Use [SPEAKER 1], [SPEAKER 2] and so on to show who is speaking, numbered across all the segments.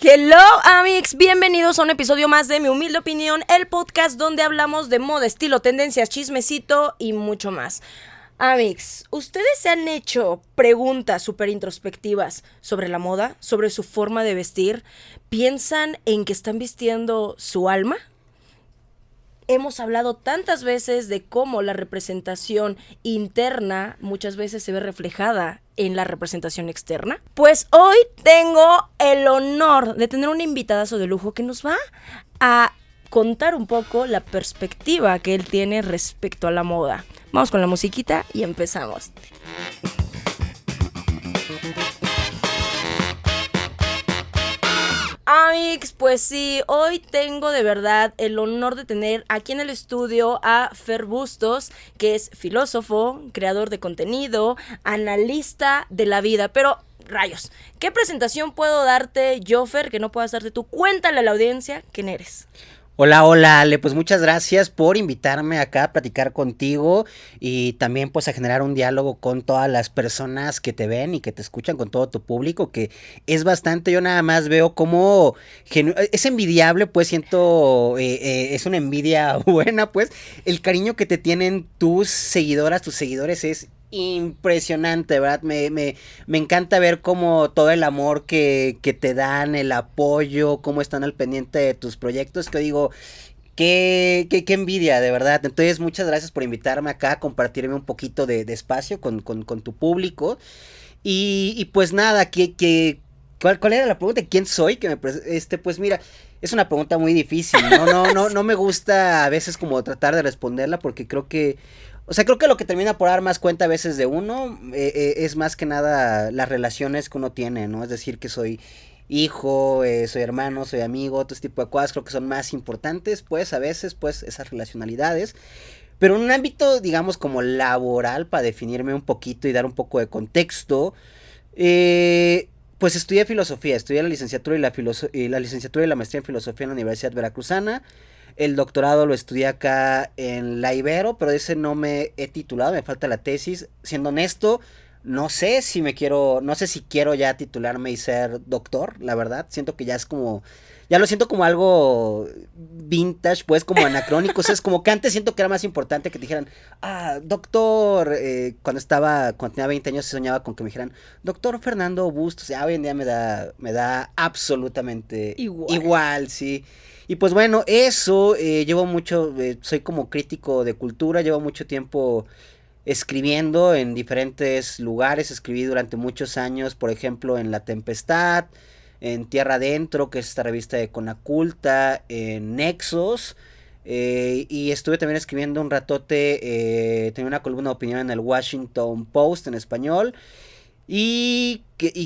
[SPEAKER 1] Hello, amigos, bienvenidos a un episodio más de Mi Humilde Opinión, el podcast donde hablamos de moda, estilo, tendencias, chismecito y mucho más. Amigos, ¿ustedes se han hecho preguntas súper introspectivas sobre la moda, sobre su forma de vestir? ¿Piensan en que están vistiendo su alma? Hemos hablado tantas veces de cómo la representación interna muchas veces se ve reflejada en la representación externa. Pues hoy tengo el honor de tener un invitadazo de lujo que nos va a contar un poco la perspectiva que él tiene respecto a la moda. Vamos con la musiquita y empezamos. Amigos, pues sí, hoy tengo de verdad el honor de tener aquí en el estudio a Fer Bustos, que es filósofo, creador de contenido, analista de la vida. Pero, rayos, ¿qué presentación puedo darte yo, Fer, que no puedas darte tú? Cuéntale a la audiencia quién eres.
[SPEAKER 2] Hola, Ale, pues muchas gracias por invitarme acá a platicar contigo y también pues a generar un diálogo con todas las personas que te ven y que te escuchan, con todo tu público, que es bastante. Yo nada más veo como es envidiable, pues siento, es una envidia buena, pues el cariño que te tienen tus seguidoras, tus seguidores es impresionante, ¿verdad? Me encanta ver como todo el amor que te dan, el apoyo, cómo están al pendiente de tus proyectos, que digo, qué envidia, de verdad. Entonces, muchas gracias por invitarme acá a compartirme un poquito de espacio con tu público. Y pues nada, ¿cuál era la pregunta? ¿Quién soy? Pues mira, es una pregunta muy difícil, ¿no? No me gusta a veces como tratar de responderla porque creo que lo que termina por dar más cuenta a veces de uno es más que nada las relaciones que uno tiene, ¿no? Es decir, que soy hijo, soy hermano, soy amigo, todo este tipo de cosas creo que son más importantes, pues a veces, pues esas relacionalidades. Pero en un ámbito, digamos, como laboral, para definirme un poquito y dar un poco de contexto, pues estudié la licenciatura y la licenciatura y la maestría en filosofía en la Universidad Veracruzana. El doctorado lo estudié acá en la Ibero, pero de ese no me he titulado, me falta la tesis. Siendo honesto, no sé si quiero ya titularme y ser doctor, la verdad. Siento que ya lo siento como algo vintage, pues como anacrónico. O sea, es como que antes siento que era más importante que te dijeran, doctor, cuando tenía 20 años soñaba con que me dijeran, doctor Fernando Bustos. O sea, hoy en día me da absolutamente igual, sí. Y pues bueno, eso, soy como crítico de cultura, llevo mucho tiempo escribiendo en diferentes lugares. Escribí durante muchos años, por ejemplo, en La Tempestad, en Tierra Adentro, que es esta revista de Conaculta, en Nexos, y estuve también escribiendo un ratote, tenía una columna de opinión en el Washington Post en español. ¿Y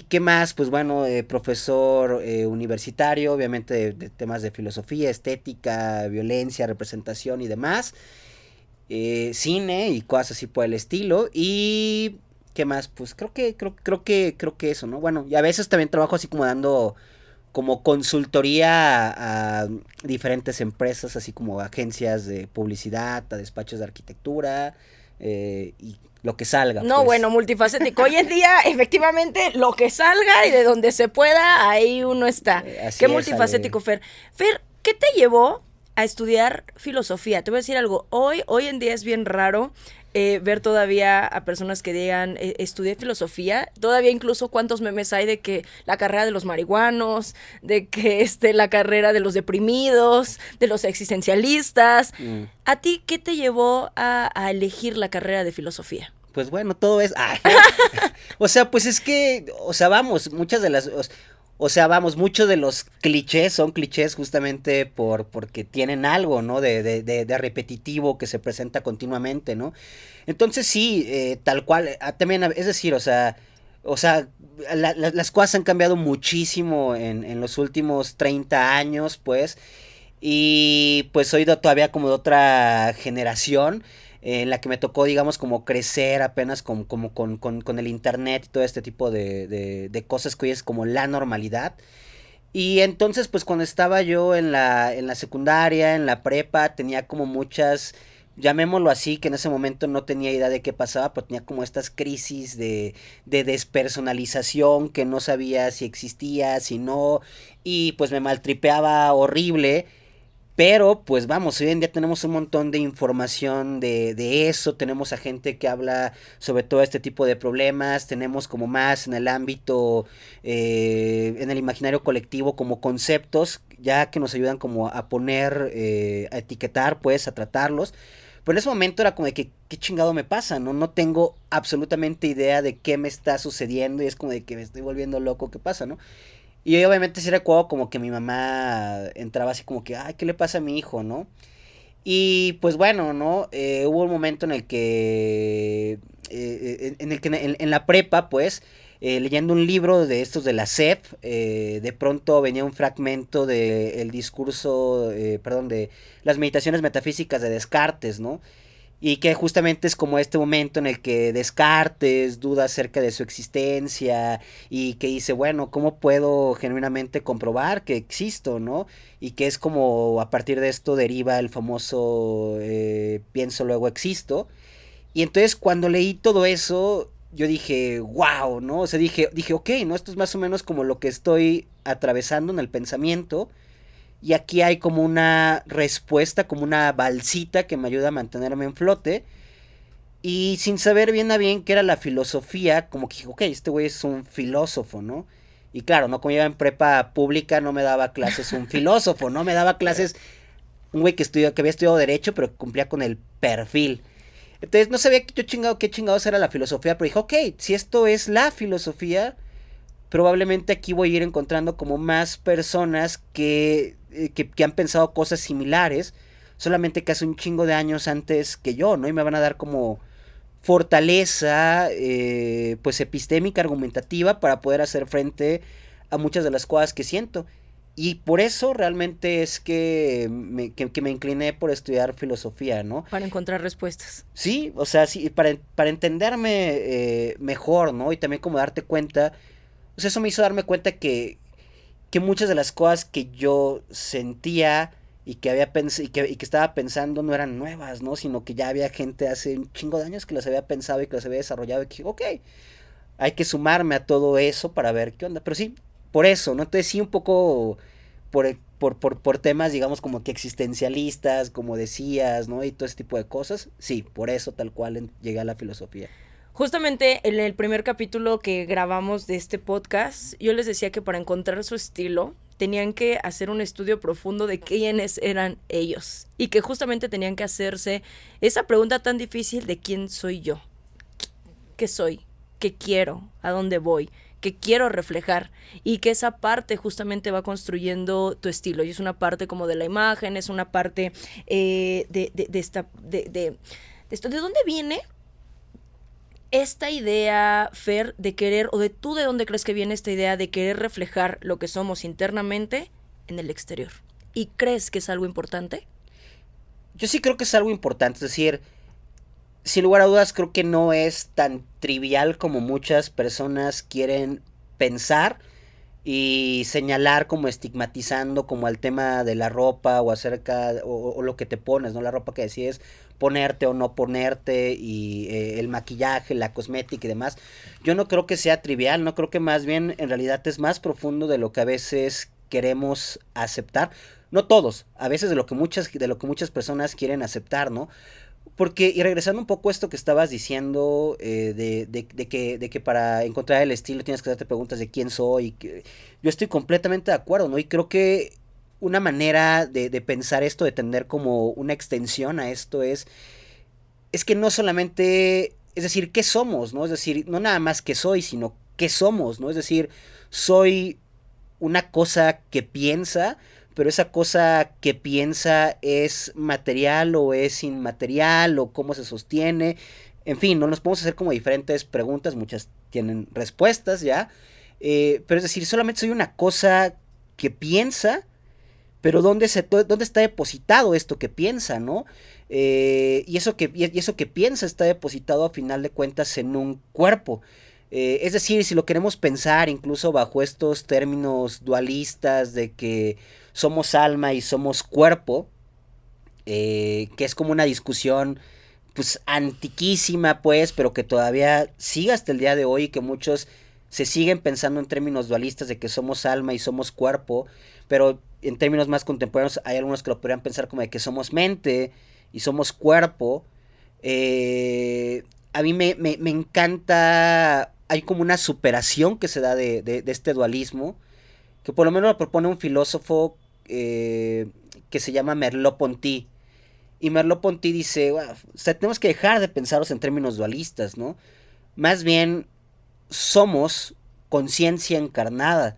[SPEAKER 2] qué más? Pues bueno, profesor universitario, obviamente de temas de filosofía, estética, violencia, representación y demás. Cine y cosas así por el estilo. Y ¿qué más? Pues creo que eso, ¿no? Bueno, y a veces también trabajo así como dando como consultoría a diferentes empresas, así como agencias de publicidad, a despachos de arquitectura, y lo que salga,
[SPEAKER 1] No,
[SPEAKER 2] pues.
[SPEAKER 1] bueno, multifacético. Hoy en día, efectivamente, lo que salga y de donde se pueda, ahí uno está.
[SPEAKER 2] Así
[SPEAKER 1] Qué
[SPEAKER 2] es, Ale.
[SPEAKER 1] multifacético, Fer. Fer, ¿qué te llevó a estudiar filosofía? Te voy a decir algo. Hoy en día es bien raro ver todavía a personas que digan, estudié filosofía. Todavía incluso cuántos memes hay de que la carrera de los marihuanos, de que la carrera de los deprimidos, de los existencialistas.
[SPEAKER 2] Mm.
[SPEAKER 1] ¿A ti qué te llevó a elegir la carrera de filosofía?
[SPEAKER 2] Pues bueno, todo es. O sea, pues es que, o sea, vamos, muchos de los clichés son clichés justamente porque tienen algo, ¿no? De repetitivo que se presenta continuamente, ¿no? Entonces sí, tal cual, también, es decir, las cosas han cambiado muchísimo en los últimos 30 años, pues, y pues soy todavía como de otra generación en la que me tocó, digamos, como crecer apenas con el internet y todo este tipo de cosas que hoy es como la normalidad. Y entonces, pues cuando estaba yo en la secundaria, en la prepa, tenía como muchas llamémoslo así, que en ese momento no tenía idea de qué pasaba, pero tenía como estas crisis de despersonalización, que no sabía si existía, si no, y pues me maltripeaba horrible. Pero, pues vamos, hoy en día tenemos un montón de información de eso, tenemos a gente que habla sobre todo este tipo de problemas, tenemos como más en el ámbito, en el imaginario colectivo, como conceptos, ya que nos ayudan como a poner, a etiquetar, pues, a tratarlos. Pero en ese momento era como de que, ¿qué chingado me pasa? ¿No? No tengo absolutamente idea de qué me está sucediendo y es como de que me estoy volviendo loco, ¿qué pasa, no? Y yo obviamente sí recuerdo como que mi mamá entraba así como que, ay, ¿qué le pasa a mi hijo, no? Y pues bueno, ¿no? Hubo un momento en el que, en el que en la prepa, pues, leyendo un libro de estos de la SEP, de pronto venía un fragmento del discurso, perdón, de las meditaciones metafísicas de Descartes, ¿no? Y que justamente es como este momento en el que Descartes duda acerca de su existencia y que dice, bueno, ¿cómo puedo genuinamente comprobar que existo, no? Y que es como a partir de esto deriva el famoso pienso luego existo. Y entonces cuando leí todo eso, yo dije, wow, ¿no? O sea, dije, ok, ¿no? Esto es más o menos como lo que estoy atravesando en el pensamiento. Y aquí hay como una respuesta, como una balsita que me ayuda a mantenerme en flote. Y sin saber bien a bien qué era la filosofía, como que dije, ok, este güey es un filósofo, ¿no? Y claro, no como iba en prepa pública, no me daba clases un filósofo, no me daba clases un güey que había estudiado derecho, pero que cumplía con el perfil. Entonces no sabía qué chingados era la filosofía, pero dije, ok, si esto es la filosofía, probablemente aquí voy a ir encontrando como más personas que han pensado cosas similares, solamente que hace un chingo de años antes que yo, ¿no? Y me van a dar como fortaleza, pues epistémica, argumentativa, para poder hacer frente a muchas de las cosas que siento. Y por eso realmente es que me incliné por estudiar filosofía, ¿no?
[SPEAKER 1] Para encontrar respuestas.
[SPEAKER 2] Sí, o sea, sí, para entenderme mejor, ¿no? Y también como darte cuenta, o sea, eso me hizo darme cuenta que muchas de las cosas que yo sentía y que y que estaba pensando no eran nuevas, ¿no? Sino que ya había gente hace un chingo de años que las había pensado y que las había desarrollado y que dije, ok, hay que sumarme a todo eso para ver qué onda. Pero sí, por eso, ¿no? Entonces sí un poco por temas, digamos, como que existencialistas, como decías, ¿no? Y todo ese tipo de cosas. Sí, por eso tal cual llegué a la filosofía.
[SPEAKER 1] Justamente en el primer capítulo que grabamos de este podcast, yo les decía que para encontrar su estilo tenían que hacer un estudio profundo de quiénes eran ellos y que justamente tenían que hacerse esa pregunta tan difícil de quién soy yo, qué soy, qué quiero, a dónde voy, qué quiero reflejar y que esa parte justamente va construyendo tu estilo y es una parte como de la imagen, es una parte de esto. ¿De dónde viene esta idea, Fer, de querer, o de tú de dónde crees que viene esta idea de querer reflejar lo que somos internamente en el exterior? ¿Y crees que es algo importante?
[SPEAKER 2] Yo sí creo que es algo importante, es decir, sin lugar a dudas creo que no es tan trivial como muchas personas quieren pensar y señalar como estigmatizando como al tema de la ropa o acerca o lo que te pones, ¿no? La ropa que decides ponerte o no ponerte y el maquillaje, la cosmética y demás. Yo no creo que sea trivial, no creo que más bien en realidad es más profundo de lo que a veces queremos aceptar. No todos, a veces de lo que muchas personas quieren aceptar, ¿no? Porque, y regresando un poco a esto que estabas diciendo, de que para encontrar el estilo tienes que hacerte preguntas de quién soy, yo estoy completamente de acuerdo, ¿no? Y creo que una manera de pensar esto, de tener como una extensión a esto es que no solamente, es decir, ¿qué somos, no? Es decir, no nada más qué soy, sino qué somos, ¿no? Es decir, soy una cosa que piensa, pero esa cosa que piensa es material o es inmaterial o cómo se sostiene. En fin, no nos podemos hacer como diferentes preguntas, muchas tienen respuestas ya. Pero es decir, solamente soy una cosa que piensa, pero ¿dónde está depositado esto que piensa, no? Y eso que piensa está depositado a final de cuentas en un cuerpo. Es decir, si lo queremos pensar incluso bajo estos términos dualistas de que somos alma y somos cuerpo, que es como una discusión pues antiquísima pues, pero que todavía sigue hasta el día de hoy, que muchos se siguen pensando en términos dualistas de que somos alma y somos cuerpo, pero en términos más contemporáneos hay algunos que lo podrían pensar como de que somos mente y somos cuerpo. A mí me encanta, hay como una superación que se da de este dualismo, que por lo menos lo propone un filósofo que se llama Merleau-Ponty. Y Merleau-Ponty dice, "Wow, o sea, tenemos que dejar de pensarlos en términos dualistas, ¿no? Más bien somos conciencia encarnada.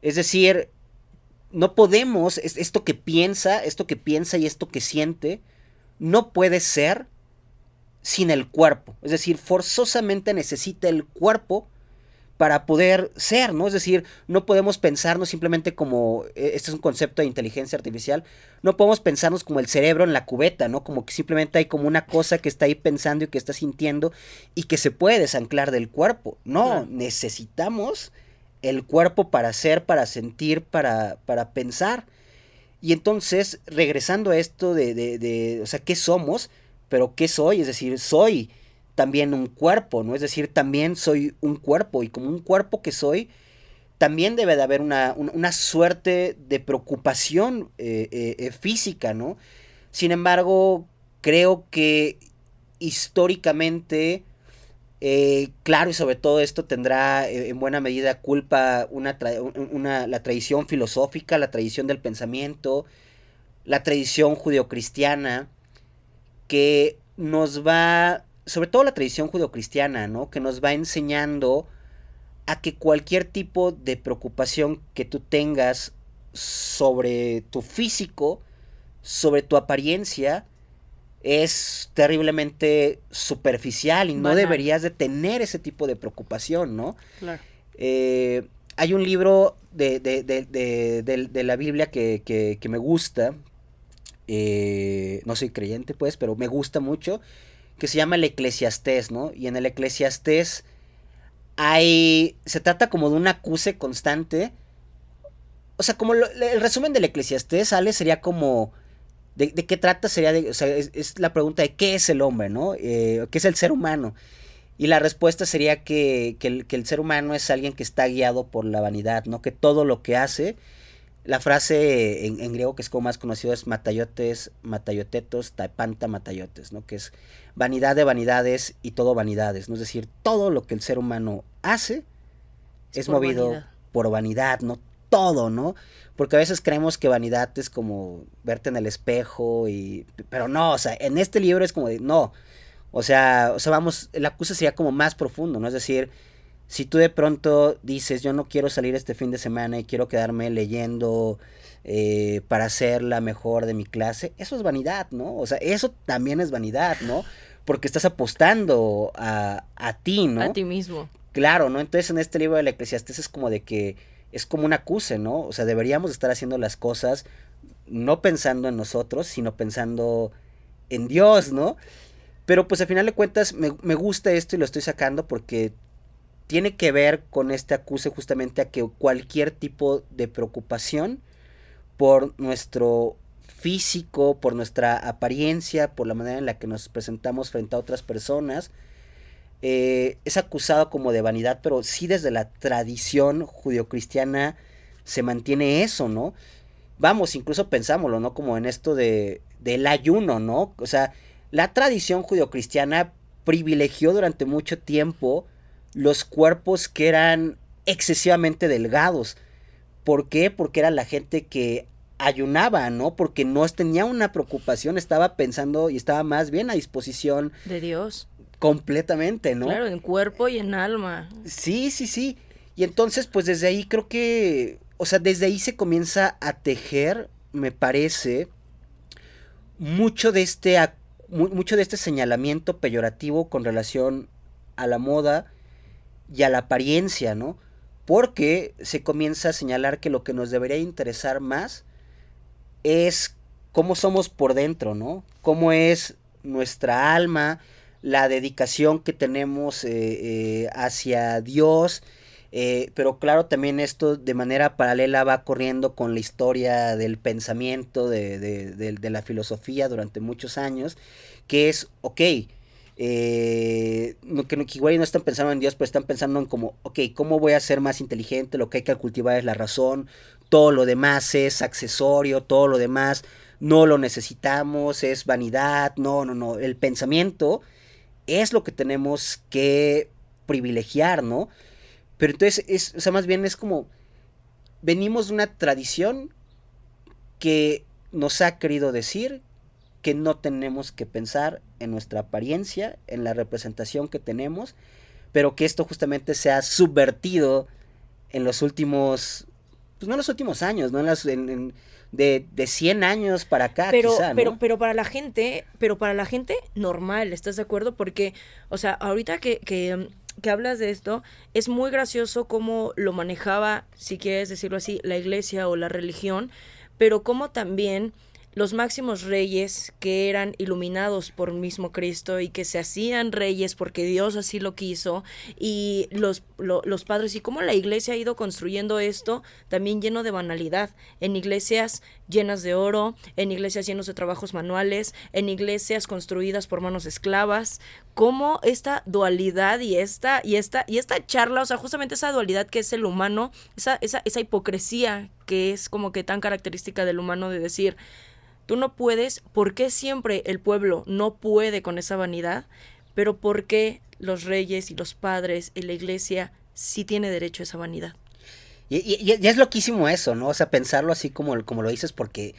[SPEAKER 2] Es decir, no podemos, esto que piensa y esto que siente, no puede ser sin el cuerpo. Es decir, forzosamente necesita el cuerpo para poder ser, ¿no? Es decir, no podemos pensarnos simplemente como, este es un concepto de inteligencia artificial, no podemos pensarnos como el cerebro en la cubeta, ¿no? Como que simplemente hay como una cosa que está ahí pensando y que está sintiendo y que se puede desanclar del cuerpo. No,
[SPEAKER 1] Claro.
[SPEAKER 2] necesitamos el cuerpo para ser, para sentir, para pensar. Y entonces, regresando a esto o sea, ¿qué somos? Pero ¿qué soy? Es decir, soy también un cuerpo, ¿no? Es decir, también soy un cuerpo y como un cuerpo que soy, también debe de haber una suerte de preocupación física, ¿no? Sin embargo, creo que históricamente, claro, y sobre todo esto tendrá en buena medida culpa la tradición filosófica, la tradición del pensamiento, la tradición judeocristiana, que nos va, sobre todo la tradición judeocristiana, ¿no? Que nos va enseñando a que cualquier tipo de preocupación que tú tengas sobre tu físico, sobre tu apariencia, es terriblemente superficial y no
[SPEAKER 1] Banal.
[SPEAKER 2] deberías de tener ese tipo de preocupación, ¿no?
[SPEAKER 1] Claro.
[SPEAKER 2] Hay un libro de la Biblia que me gusta, no soy creyente pues, pero me gusta mucho, que se llama el Eclesiastés, ¿no? Y en el Eclesiastés se trata como de un acuse constante. O sea, como el resumen del Eclesiastés, sale, sería como, ¿de qué trata? O sea, es la pregunta de qué es el hombre, ¿no? ¿Qué es el ser humano? Y la respuesta sería que el ser humano es alguien que está guiado por la vanidad, ¿no? Que todo lo que hace, la frase en griego que es como más conocido es matayotetos, taipanta matayotes, ¿no? Que es vanidad de vanidades y todo vanidades, ¿no? Es decir, todo lo que el ser humano hace es
[SPEAKER 1] por
[SPEAKER 2] movido
[SPEAKER 1] vanidad.
[SPEAKER 2] por vanidad, ¿no? Todo, ¿no? Porque a veces creemos que vanidad es como verte en el espejo pero no, o sea, en este libro es como de, no, o sea, vamos, el acuse sería como más profundo, ¿no? Es decir, si tú de pronto dices, yo no quiero salir este fin de semana y quiero quedarme leyendo para ser la mejor de mi clase, eso es vanidad, ¿no? O sea, eso también es vanidad, ¿no? Porque estás apostando a ti, ¿no?
[SPEAKER 1] A ti mismo.
[SPEAKER 2] Claro, ¿no? Entonces en este libro del Eclesiastés es como de que es como un acuse, ¿no? O sea, deberíamos estar haciendo las cosas no pensando en nosotros, sino pensando en Dios, ¿no? Pero pues al final de cuentas me gusta esto y lo estoy sacando porque tiene que ver con este acuse justamente a que cualquier tipo de preocupación por nuestro físico, por nuestra apariencia, por la manera en la que nos presentamos frente a otras personas, es acusado como de vanidad, pero sí desde la tradición judeocristiana se mantiene eso, ¿no? Vamos, incluso pensámoslo, ¿no? Como en esto del ayuno, ¿no? O sea, la tradición judeocristiana privilegió durante mucho tiempo los cuerpos que eran excesivamente delgados. ¿Por qué? Porque era la gente que ayunaba, ¿no? Porque no tenía una preocupación, estaba pensando y estaba más bien a disposición
[SPEAKER 1] De Dios.
[SPEAKER 2] completamente, ¿no?
[SPEAKER 1] Claro, en cuerpo y en alma.
[SPEAKER 2] Sí, sí, sí. Y entonces, pues desde ahí creo que, o sea, desde ahí se comienza a tejer, me parece, mucho de mucho de este señalamiento peyorativo con relación a la moda y a la apariencia, ¿no? Porque se comienza a señalar que lo que nos debería interesar más es cómo somos por dentro, ¿no? Cómo es nuestra alma, la dedicación que tenemos hacia Dios, Pero claro, también esto de manera paralela va corriendo con la historia del pensamiento, de la filosofía durante muchos años, que es, ok, que igual no están pensando en Dios, pero están pensando en como, ok, ¿cómo voy a ser más inteligente? Lo que hay que cultivar es la razón, todo lo demás es accesorio, todo lo demás no lo necesitamos, es vanidad, no, el pensamiento es lo que tenemos que privilegiar, ¿no? Pero entonces, o sea, más bien es como, venimos de una tradición que nos ha querido decir que no tenemos que pensar en nuestra apariencia, en la representación que tenemos, pero que esto justamente se ha subvertido en los últimos, pues no en los últimos años, ¿no? De 100 años para acá, quizá, ¿no?
[SPEAKER 1] Pero para la gente normal, ¿estás de acuerdo? Porque, o sea, ahorita que hablas de esto, es muy gracioso cómo lo manejaba, si quieres decirlo así, la iglesia o la religión, pero cómo también los máximos reyes que eran iluminados por mismo Cristo y que se hacían reyes porque Dios así lo quiso, y los padres, y cómo la iglesia ha ido construyendo esto también lleno de banalidad, en iglesias llenas de oro, en iglesias llenos de trabajos manuales, en iglesias construidas por manos esclavas, cómo esta dualidad y esta charla, o sea, justamente esa dualidad que es el humano, esa hipocresía que es como que tan característica del humano, de decir, tú no puedes, ¿por qué siempre el pueblo no puede con esa vanidad? Pero ¿por qué los reyes y los padres y la iglesia sí tiene derecho a esa vanidad?
[SPEAKER 2] Y es loquísimo eso, ¿no? O sea, pensarlo así como lo dices, porque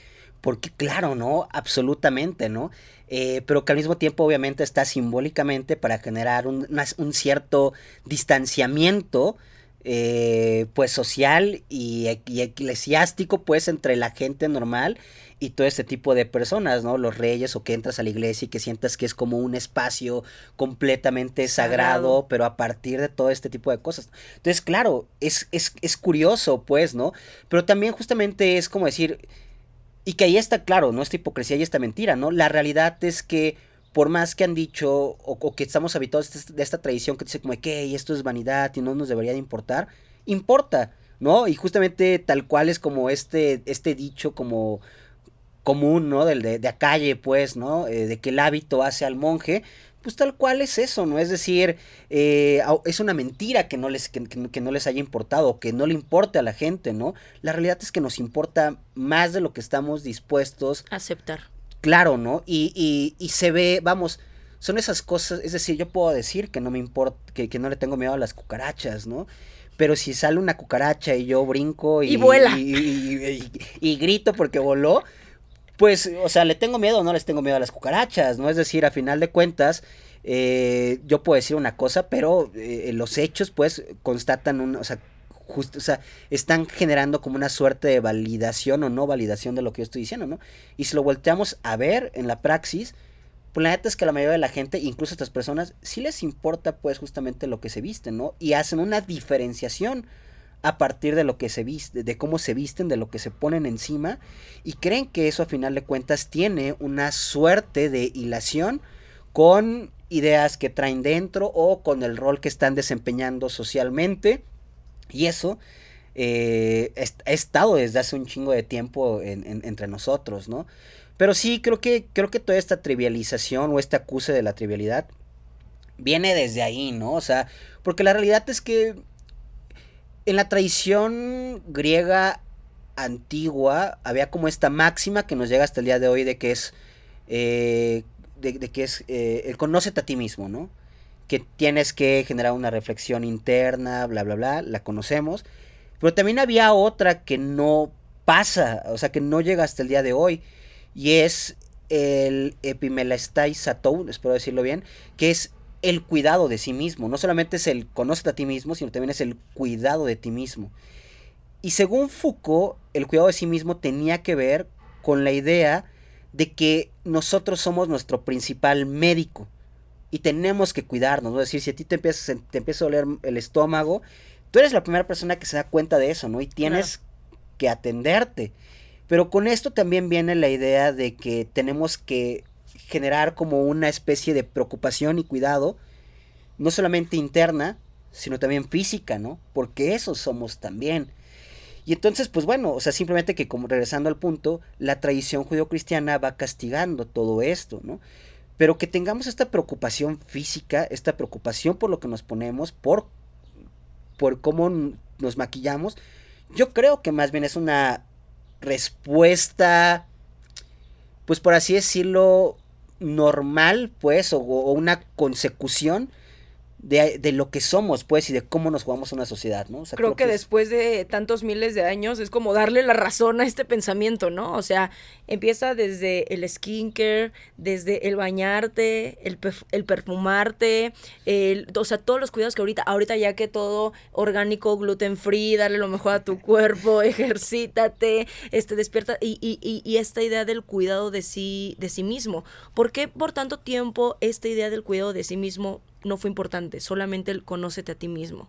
[SPEAKER 2] claro, ¿no? Absolutamente, ¿no? Pero que al mismo tiempo obviamente está simbólicamente para generar un cierto distanciamiento, pues social y eclesiástico, pues entre la gente normal y todo este tipo de personas, ¿no? Los reyes, o que entras a la iglesia y que sientas que es como un espacio completamente sagrado, pero a partir de todo este tipo de cosas. Entonces, claro, es curioso, pues, ¿no? Pero también justamente es como decir, y que ahí está claro, ¿no? Esta hipocresía y esta mentira, ¿no? La realidad es que por más que han dicho, o que estamos habituados de esta tradición que dice como que esto es vanidad y no nos debería de importar, importa, ¿no? Y justamente tal cual es como este dicho como común, ¿no? De a calle, pues, ¿no? De que el hábito hace al monje, pues tal cual es eso, ¿no? Es decir, es una mentira que no les haya importado, que no le importe a la gente, ¿no? La realidad es que nos importa más de lo que estamos dispuestos
[SPEAKER 1] a aceptar.
[SPEAKER 2] Claro, ¿no? Y se ve, vamos, son esas cosas, es decir, yo puedo decir que no me importa, que no le tengo miedo a las cucarachas, ¿no? Pero si sale una cucaracha y yo brinco
[SPEAKER 1] y vuela
[SPEAKER 2] y grito porque voló, pues, o sea, ¿le tengo miedo o no les tengo miedo a las cucarachas, no? Es decir, a final de cuentas, yo puedo decir una cosa, pero los hechos, pues, constatan o sea, o sea, están generando como una suerte de validación o no validación de lo que yo estoy diciendo, ¿no? Y si lo volteamos a ver en la praxis, pues la neta es que la mayoría de la gente, incluso a estas personas, sí les importa, pues, justamente lo que se visten, ¿no? Y hacen una diferenciación a partir de lo que se viste, de cómo se visten, de lo que se ponen encima, y creen que eso a final de cuentas tiene una suerte de hilación con ideas que traen dentro o con el rol que están desempeñando socialmente, y eso ha estado desde hace un chingo de tiempo entre nosotros, ¿no? Pero sí, creo que toda esta trivialización o este acuse de la trivialidad viene desde ahí, ¿no? O sea, porque la realidad es que en la tradición griega antigua había como esta máxima que nos llega hasta el día de hoy de que es el conócete a ti mismo, ¿no? Que tienes que generar una reflexión interna, bla, bla, bla, la conocemos. Pero también había otra que no pasa, o sea, que no llega hasta el día de hoy, y es el epimelestai satou, espero decirlo bien, que es el cuidado de sí mismo. No solamente es el conócete a ti mismo, sino también es el cuidado de ti mismo. Y según Foucault, el cuidado de sí mismo tenía que ver con la idea de que nosotros somos nuestro principal médico y tenemos que cuidarnos, ¿no? Es decir, si a ti te empieza a doler el estómago, tú eres la primera persona que se da cuenta de eso, ¿no? Y tienes que atenderte. Pero con esto también viene la idea de que tenemos que generar como una especie de preocupación y cuidado, no solamente interna, sino también física, ¿no? Porque eso somos también. Y entonces, pues bueno, o sea, simplemente que como regresando al punto, la tradición judeocristiana va castigando todo esto, ¿no? Pero que tengamos esta preocupación física, esta preocupación por lo que nos ponemos, por cómo nos maquillamos, yo creo que más bien es una respuesta, pues por así decirlo, normal, pues, o una consecución de lo que somos, pues, y de cómo nos jugamos a una sociedad, ¿no? O sea,
[SPEAKER 1] Creo que después de tantos miles de años es como darle la razón a este pensamiento, ¿no? O sea, empieza desde el skincare, desde el bañarte, el perfumarte, o sea, todos los cuidados que ahorita ya que todo orgánico, gluten free, darle lo mejor a tu cuerpo, ejercítate, despierta, y esta idea del cuidado de sí mismo. ¿Por qué por tanto tiempo esta idea del cuidado de sí mismo no fue importante? Solamente el conócete a ti mismo.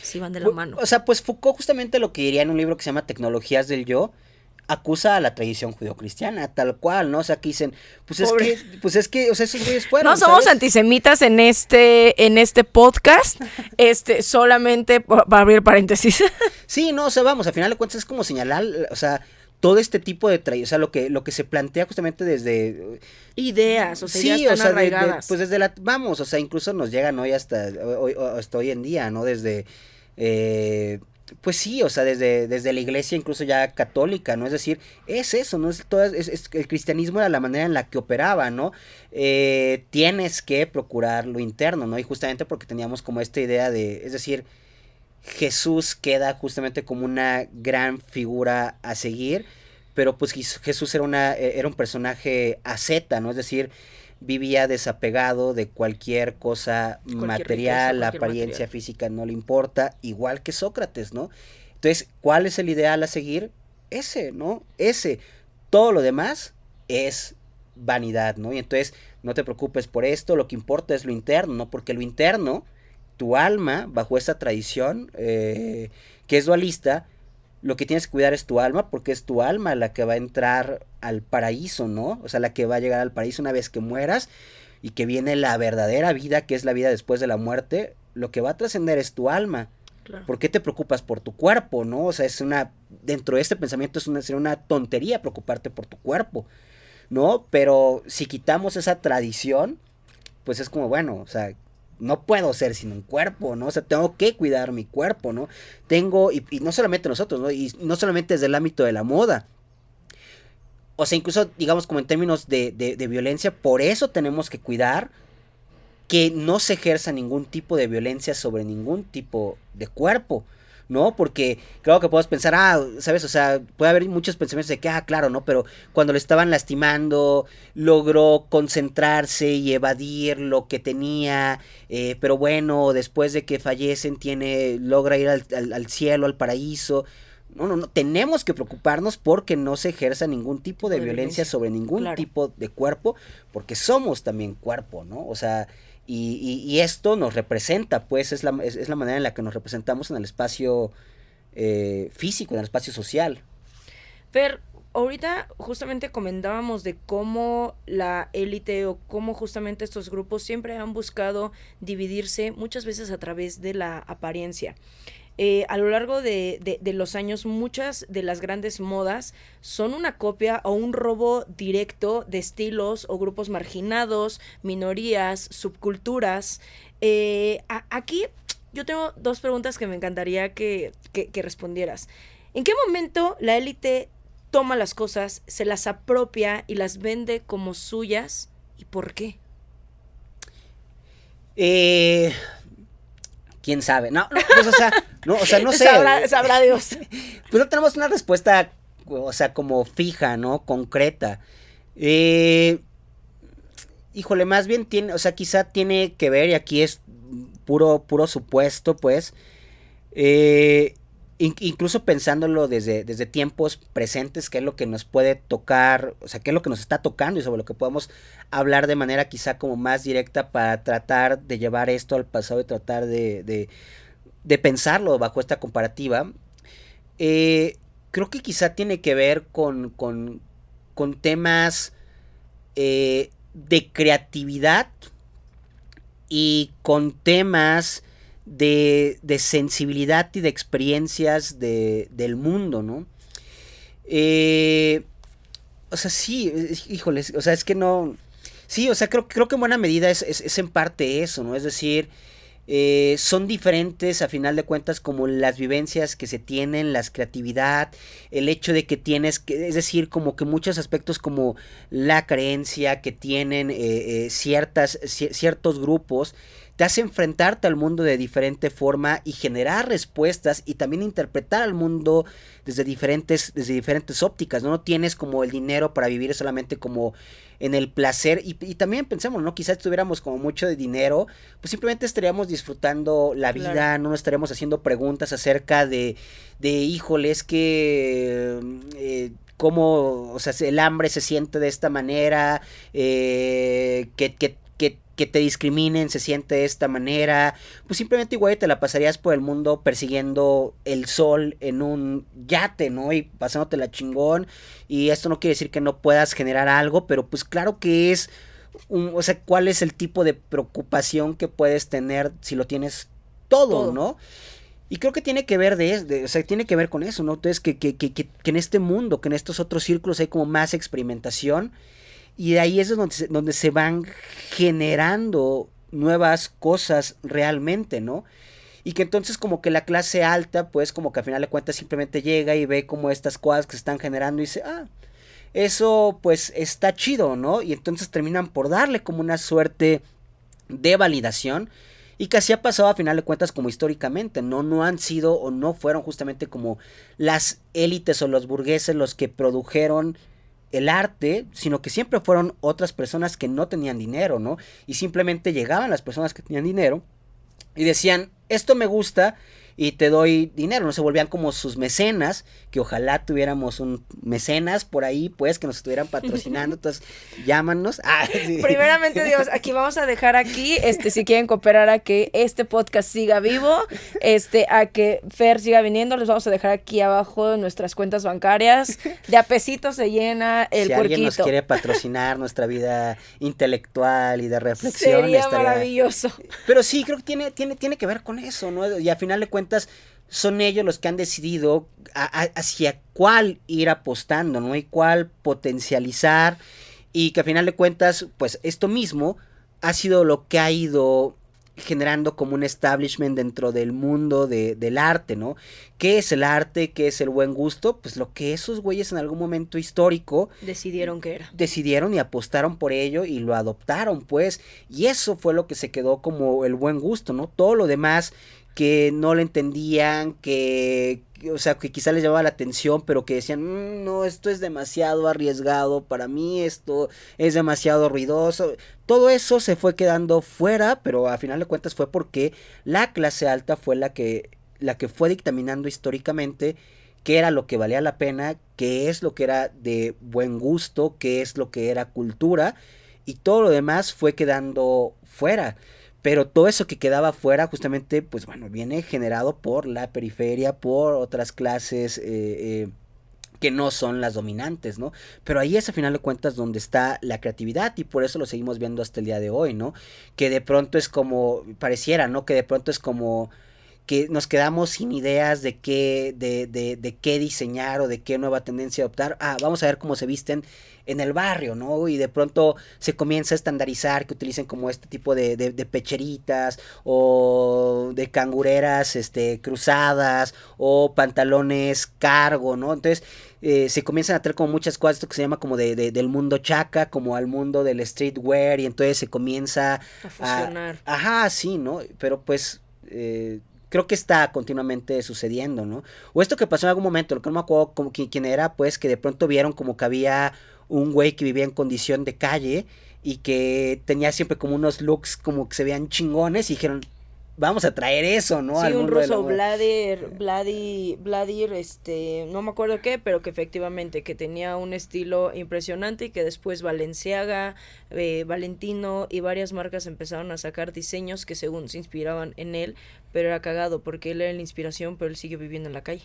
[SPEAKER 1] Sí van de la mano.
[SPEAKER 2] O sea, pues Foucault justamente lo que diría en un libro que se llama Tecnologías del Yo, acusa a la tradición judeocristiana, tal cual, ¿no? O sea, que dicen, pues es que, o sea, esos güeyes fueron,
[SPEAKER 1] no somos
[SPEAKER 2] ¿sabes?
[SPEAKER 1] antisemitas en este podcast, solamente para abrir paréntesis.
[SPEAKER 2] Sí, no, o sea, vamos, al final de cuentas es como señalar, o sea, todo este tipo de tradición, o sea, lo que se plantea justamente desde
[SPEAKER 1] ideas, o sea,
[SPEAKER 2] sí,
[SPEAKER 1] ideas
[SPEAKER 2] o
[SPEAKER 1] tan
[SPEAKER 2] sea,
[SPEAKER 1] arraigadas.
[SPEAKER 2] pues desde vamos, o sea, incluso nos llegan hoy hasta hoy en día, ¿no? Desde, pues sí, o sea, desde la iglesia incluso ya católica, ¿no? Es decir, es eso, ¿no? El cristianismo era la manera en la que operaba, ¿no? Tienes que procurar lo interno, ¿no? Y justamente porque teníamos como esta idea es decir, Jesús queda justamente como una gran figura a seguir, pero pues Jesús era un personaje asceta, ¿no? Es decir, vivía desapegado de cualquier cosa material, la apariencia física no le importa, igual que Sócrates, ¿no? Entonces, ¿cuál es el ideal a seguir? Ese, ¿no? Ese. Todo lo demás es vanidad, ¿no? Y entonces, no te preocupes por esto, lo que importa es lo interno, ¿no? Porque lo interno, tu alma, bajo esta tradición que es dualista, lo que tienes que cuidar es tu alma, porque es tu alma la que va a entrar al paraíso, ¿no? O sea, la que va a llegar al paraíso una vez que mueras y que viene la verdadera vida, que es la vida después de la muerte. Lo que va a trascender es tu alma. Claro. ¿Por qué te preocupas por tu cuerpo, no? O sea, dentro de este pensamiento sería una tontería preocuparte por tu cuerpo, ¿no? Pero si quitamos esa tradición, pues es como, bueno, o sea, no puedo ser sin un cuerpo, ¿no? O sea, tengo que cuidar mi cuerpo, ¿no? Y no solamente nosotros, ¿no? Y no solamente desde el ámbito de la moda. O sea, incluso, digamos, como en términos de violencia, por eso tenemos que cuidar que no se ejerza ningún tipo de violencia sobre ningún tipo de cuerpo, ¿no? Porque claro que podemos pensar, ¿sabes? O sea, puede haber muchos pensamientos de que, claro, ¿no? Pero cuando le estaban lastimando, logró concentrarse y evadir lo que tenía, pero bueno, después de que fallecen, logra ir al cielo, al paraíso. No, tenemos que preocuparnos porque no se ejerza ningún tipo de violencia sobre ningún tipo de cuerpo, porque somos también cuerpo, ¿no? O sea, y esto nos representa, pues es la manera en la que nos representamos en el espacio físico, en el espacio social.
[SPEAKER 1] Fer, ahorita justamente comentábamos de cómo la élite o cómo justamente estos grupos siempre han buscado dividirse muchas veces a través de la apariencia. A lo largo de los años, muchas de las grandes modas son una copia o un robo directo de estilos o grupos marginados, minorías, subculturas. Aquí yo tengo dos preguntas que me encantaría que respondieras. ¿En qué momento la élite toma las cosas, se las apropia y las vende como suyas? ¿Y por qué?
[SPEAKER 2] ¿Quién sabe? No, pues, o sea, no sé.
[SPEAKER 1] Sabrá Dios.
[SPEAKER 2] Pues no tenemos una respuesta, o sea, como fija, ¿no? Concreta. Híjole, más bien o sea, quizá tiene que ver, y aquí es puro supuesto, pues. Incluso pensándolo desde tiempos presentes, qué es lo que nos puede tocar, o sea, qué es lo que nos está tocando y sobre lo que podemos hablar de manera quizá como más directa para tratar de llevar esto al pasado y tratar de pensarlo bajo esta comparativa. Creo que quizá tiene que ver con temas de creatividad y con temas de sensibilidad y de experiencias del mundo, ¿no? O sea, sí, híjoles, o sea, es que no... Sí, o sea, creo que en buena medida es en parte eso, ¿no? Es decir, son diferentes a final de cuentas como las vivencias que se tienen, las creatividad, el hecho de que tienes que, es decir, como que muchos aspectos como la creencia que tienen ciertos grupos, te hace enfrentarte al mundo de diferente forma y generar respuestas y también interpretar al mundo desde diferentes ópticas, ¿no? No tienes como el dinero para vivir solamente como en el placer y también pensemos, ¿no? Quizás tuviéramos como mucho de dinero, pues simplemente estaríamos disfrutando la vida, claro. No nos estaríamos haciendo preguntas acerca híjole, es que... cómo, o sea, el hambre se siente de esta manera, que te discriminen se siente de esta manera, pues simplemente igual te la pasarías por el mundo persiguiendo el sol en un yate, ¿no? Y pasándotela chingón, y esto no quiere decir que no puedas generar algo, pero pues claro que es, o sea, ¿cuál es el tipo de preocupación que puedes tener si lo tienes todo. ¿No? Y creo que tiene que ver o sea, tiene que ver con eso, ¿no? Entonces, que en este mundo, que en estos otros círculos hay como más experimentación, y de ahí es donde se van generando nuevas cosas realmente, ¿no? Y que entonces como que la clase alta, pues como que al final de cuentas simplemente llega y ve como estas cosas que se están generando y dice, eso pues está chido, ¿no? Y entonces terminan por darle como una suerte de validación. Y que así ha pasado a final de cuentas como históricamente, no han sido o no fueron justamente como las élites o los burgueses los que produjeron el arte, sino que siempre fueron otras personas que no tenían dinero, ¿no? Y simplemente llegaban las personas que tenían dinero y decían, esto me gusta y te doy dinero, no se volvían como sus mecenas, que ojalá tuviéramos un mecenas por ahí, pues, que nos estuvieran patrocinando, entonces, llámanos.
[SPEAKER 1] Sí. Primeramente, Dios, aquí vamos a dejar aquí, si quieren cooperar a que este podcast siga vivo, a que Fer siga viniendo, les vamos a dejar aquí abajo nuestras cuentas bancarias, de a pesito se llena el
[SPEAKER 2] si
[SPEAKER 1] porquito.
[SPEAKER 2] Si alguien nos quiere patrocinar nuestra vida intelectual y de reflexión,
[SPEAKER 1] sería maravilloso.
[SPEAKER 2] Pero sí, creo que tiene que ver con eso, ¿no? Y al final de cuentas, son ellos los que han decidido hacia cuál ir apostando, ¿no? Y cuál potencializar, y que al final de cuentas, pues esto mismo ha sido lo que ha ido generando como un establishment dentro del mundo del arte, ¿no? ¿Qué es el arte? ¿Qué es el buen gusto? Pues lo que esos güeyes en algún momento histórico
[SPEAKER 1] decidieron que era.
[SPEAKER 2] Decidieron y apostaron por ello y lo adoptaron, pues, y eso fue lo que se quedó como el buen gusto, ¿no? Todo lo demás que no le entendían, o sea, que quizá les llamaba la atención, pero que decían, no, esto es demasiado arriesgado para mí, esto es demasiado ruidoso. Todo eso se fue quedando fuera, pero a final de cuentas fue porque la clase alta fue la que fue dictaminando históricamente qué era lo que valía la pena, qué es lo que era de buen gusto, qué es lo que era cultura, y todo lo demás fue quedando fuera. Pero todo eso que quedaba fuera justamente, pues bueno, viene generado por la periferia, por otras clases que no son las dominantes, ¿no? Pero ahí es a final de cuentas donde está la creatividad, y por eso lo seguimos viendo hasta el día de hoy, ¿no? Que de pronto es como, pareciera, ¿no? Que de pronto es como que nos quedamos sin ideas de qué diseñar o de qué nueva tendencia adoptar. Vamos a ver cómo se visten en el barrio, ¿no? Y de pronto se comienza a estandarizar que utilicen como este tipo de pecheritas o de cangureras cruzadas o pantalones cargo, ¿no? Entonces se comienzan a traer como muchas cosas, esto que se llama como del mundo chaca, como al mundo del streetwear, y entonces se comienza
[SPEAKER 1] a fusionar.
[SPEAKER 2] Sí, ¿no? Pero pues creo que está continuamente sucediendo, ¿no? O esto que pasó en algún momento, lo que no me acuerdo como quién era, pues, que de pronto vieron como que había un güey que vivía en condición de calle y que tenía siempre como unos looks como que se veían chingones, y dijeron, vamos a traer eso, ¿no?
[SPEAKER 1] Sí,
[SPEAKER 2] al
[SPEAKER 1] un
[SPEAKER 2] mundo
[SPEAKER 1] ruso Vladimir, no me acuerdo qué, pero que efectivamente que tenía un estilo impresionante, y que después Balenciaga, Valentino y varias marcas empezaron a sacar diseños que según se inspiraban en él, pero era cagado porque él era la inspiración, pero él sigue viviendo en la calle.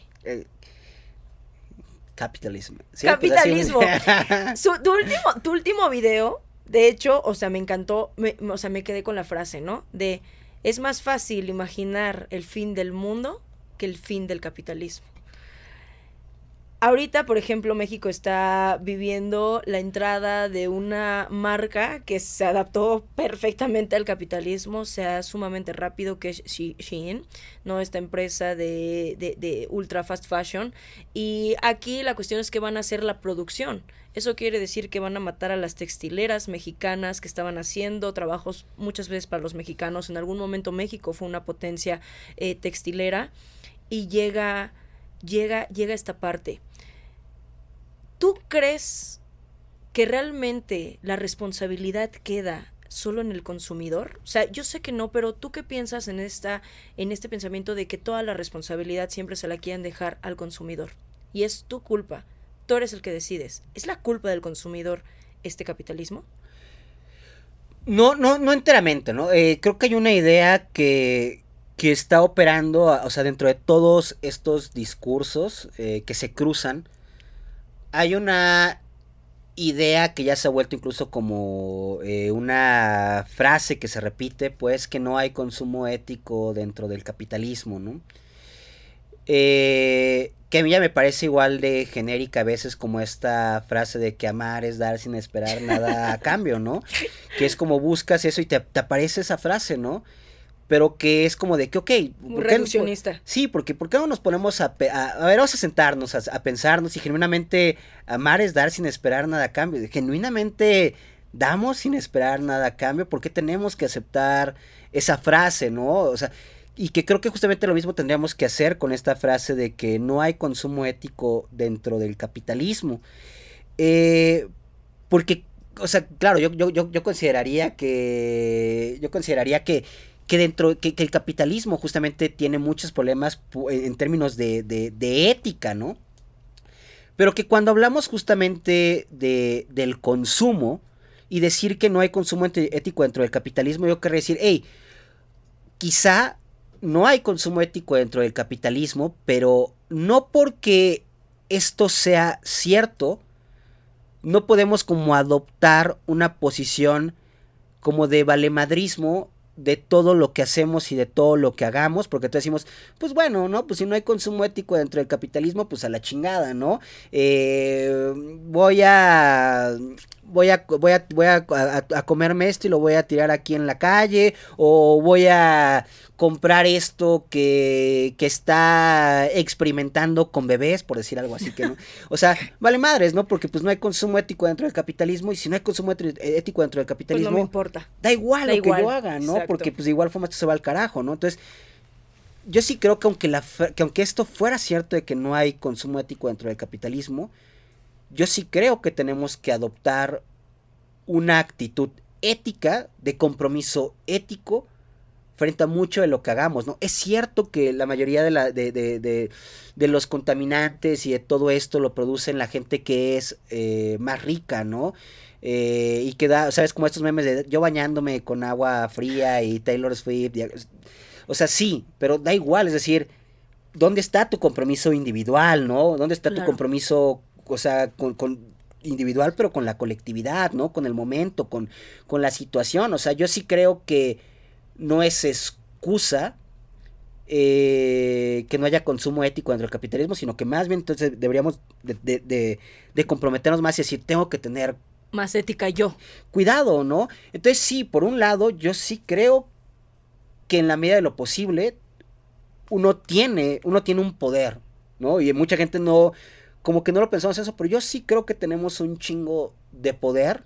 [SPEAKER 2] Capitalismo.
[SPEAKER 1] Sí, capitalismo. Pues tu último video, de hecho, o sea, me encantó, me quedé con la frase, ¿no? De Es más fácil imaginar el fin del mundo que el fin del capitalismo. Ahorita, por ejemplo, México está viviendo la entrada de una marca que se adaptó perfectamente al capitalismo, sea sumamente rápido, que es Shein, ¿no? Esta empresa de ultra fast fashion. Y aquí la cuestión es que van a hacer la producción. Eso quiere decir que van a matar a las textileras mexicanas que estaban haciendo trabajos muchas veces para los mexicanos. En algún momento México fue una potencia textilera y llega esta parte. ¿Tú crees que realmente la responsabilidad queda solo en el consumidor? O sea, yo sé que no, pero ¿tú qué piensas en este pensamiento de que toda la responsabilidad siempre se la quieren dejar al consumidor? Y es tu culpa. Tú eres el que decides. ¿Es la culpa del consumidor este capitalismo?
[SPEAKER 2] No enteramente, ¿no? Creo que hay una idea que está operando, o sea, dentro de todos estos discursos que se cruzan, hay una idea que ya se ha vuelto incluso como una frase que se repite, pues que no hay consumo ético dentro del capitalismo, ¿no? Que a mí ya me parece igual de genérica a veces como esta frase de que amar es dar sin esperar nada a cambio, ¿no? Que es como buscas eso y te aparece esa frase, ¿no? Pero que es como de que, ok,
[SPEAKER 1] Muy reduccionista.
[SPEAKER 2] Sí, porque ¿por qué no nos ponemos a ver, vamos a sentarnos, a pensarnos y genuinamente amar es dar sin esperar nada a cambio? Genuinamente damos sin esperar nada a cambio, ¿por qué tenemos que aceptar esa frase, no? O sea, y que creo que justamente lo mismo tendríamos que hacer con esta frase de que no hay consumo ético dentro del capitalismo. Porque, o sea, claro, yo consideraría que dentro, que el capitalismo justamente tiene muchos problemas en términos de ética, ¿no? Pero que cuando hablamos justamente del consumo y decir que no hay consumo ético dentro del capitalismo, yo querría decir, hey, quizá no hay consumo ético dentro del capitalismo, pero no porque esto sea cierto, no podemos como adoptar una posición como de valemadrismo de todo lo que hacemos y de todo lo que hagamos, porque entonces decimos, pues bueno, ¿no? Pues si no hay consumo ético dentro del capitalismo, pues a la chingada, ¿no? Voy a comerme esto y lo voy a tirar aquí en la calle, o voy a comprar esto que está experimentando con bebés, por decir algo así, que no. O sea, vale madres, ¿no? Porque pues no hay consumo ético dentro del capitalismo, y si no hay consumo ético dentro del capitalismo,
[SPEAKER 1] pues no me importa.
[SPEAKER 2] Da igual lo que yo haga, ¿no? Exacto. Porque pues de igual forma esto se va al carajo, ¿no? Entonces, yo sí creo que aunque esto fuera cierto de que no hay consumo ético dentro del capitalismo, yo sí creo que tenemos que adoptar una actitud ética, de compromiso ético frente a mucho de lo que hagamos, ¿no? Es cierto que la mayoría de los contaminantes y de todo esto lo producen la gente que es más rica, ¿no? Y que da, ¿sabes? Como estos memes de yo bañándome con agua fría y Taylor Swift. O sea, sí, pero da igual, es decir, ¿dónde está tu compromiso individual, ¿no? ¿Dónde está tu compromiso, o sea, con individual, pero con la colectividad, ¿no? Con el momento, con la situación. O sea, yo sí creo que no es excusa que no haya consumo ético dentro del capitalismo, sino que más bien entonces deberíamos de comprometernos más y decir, tengo que tener
[SPEAKER 1] más ética yo.
[SPEAKER 2] Cuidado, ¿no? Entonces sí, por un lado, yo sí creo que en la medida de lo posible uno tiene un poder, ¿no? Y mucha gente no, como que no lo pensamos eso, pero yo sí creo que tenemos un chingo de poder